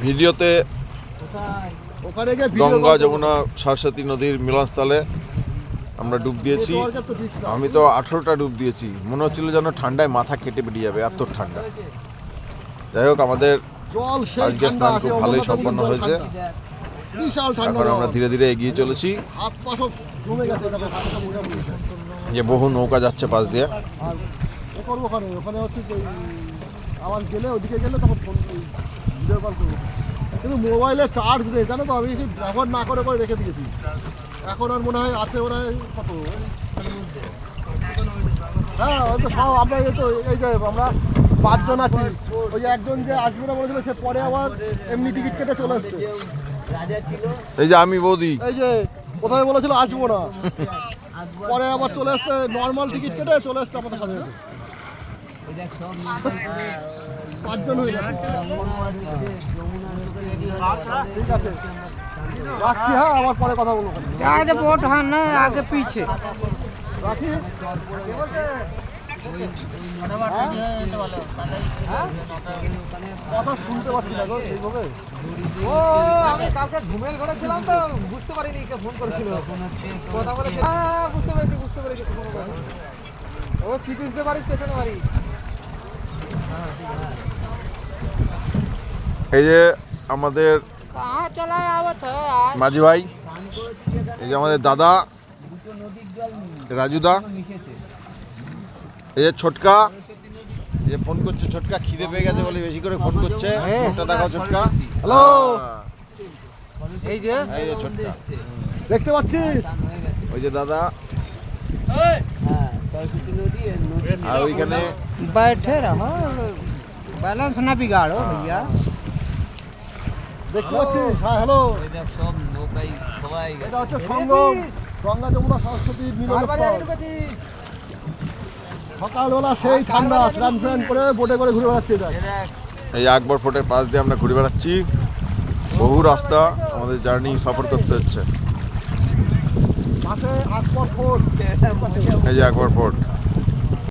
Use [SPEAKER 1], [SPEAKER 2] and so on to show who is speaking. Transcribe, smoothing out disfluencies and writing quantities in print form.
[SPEAKER 1] ভিডিওতে গঙ্গা যমুনা সরস্বতী নদীর মিলনস্থলে আমরা ডুব দিয়েছি। আমি তো 18টা ডুব দিয়েছি, মনে হচ্ছিল যেন ঠান্ডায় মাথা কেটে বেরিয়ে যাবে, এত ঠান্ডা। যাই হোক, আমাদের আজকে স্নান খুব ভালোই সম্পন্ন হয়েছে। এখন আমরা ধীরে ধীরে এগিয়ে চলেছি। যে বহু নৌকা যাচ্ছে পাশ দিয়ে।
[SPEAKER 2] আবার গেলে ওদিকে গেলে তখন ফোন ভিডিও কল করবো, কিন্তু মোবাইলে চার্জ নেই জানো তো, আমি ব্যবহার না করে রেখে দিয়েছি। এখন আর মনে হয় আছে মনে হয় কত, হ্যাঁ হয়তো সব আমরা এই যে আমরা 5 জন আছি। ওই যে একজন যে আসবে না বলেছিল, সে পরে আবার এমনি টিকিট কেটে চলে আসছে।
[SPEAKER 1] এই যে আমি বৌদি, এই
[SPEAKER 2] যে কোথায় বলেছিল আসবো না, পরে আবার চলে আসছে, নর্মাল টিকিট কেটে চলে আসছে আমাদের সাথে। 5 জন হয়ে গেছে। ঠিক আছে, রাখছি। হ্যাঁ, আবার পরে কথা বলবো।
[SPEAKER 3] आगे बोट हाँ ना आगे पीछे
[SPEAKER 2] রাখি। কথা শুনতে পাচ্ছি না গো সেইভাবে।
[SPEAKER 3] ও আমি কালকে ঘুমের ঘরে ছিলাম তো বুঝতে পারিনি কে ফোন করেছিল। কথা বলে হ্যাঁ বুঝতে পেরেছি ও কি বুঝতে পারিস পেছনে বাড়ি।
[SPEAKER 1] এই যে আমাদের মাঝি ভাই, এই যে আমাদের দাদা রাজুদা, এই যে ছোটকা, এই যে ফোন করছে। ছোটকা খিদে পেয়ে গেছে বলে বেশি করে ফোন করছে। ফোনটা দেখাও ছোটকা।
[SPEAKER 2] হ্যালো,
[SPEAKER 3] এই যে
[SPEAKER 1] ছোটকা
[SPEAKER 2] দেখতে পাচ্ছিস?
[SPEAKER 1] ওই যে দাদা, আর ওইখানে
[SPEAKER 3] बैठे रहो, बैलेंस ना बिगाड़ो भैया।
[SPEAKER 2] দেখতে পাচ্ছিস? হ্যাঁ, হ্যালো।
[SPEAKER 3] সব নৌকাই সবাই
[SPEAKER 2] এটা হচ্ছে সঙ্গম, গঙ্গা যমুনা সরস্বতীর মিলনস্থল। সকালবেলা সেই ঠান্ডা, স্নান ফ্যান করে বোটে করে ঘুরে বেড়াচ্ছে।
[SPEAKER 1] এই আকবর ফোর্টের পাশ দিয়ে আমরা ঘুরে বেড়াচ্ছি। বহু রাস্তা আমাদের জার্নি সফর করতে হচ্ছে।
[SPEAKER 2] পাশে আকবর ফোর্ট,
[SPEAKER 1] এই যে আকবর ফোর্ট।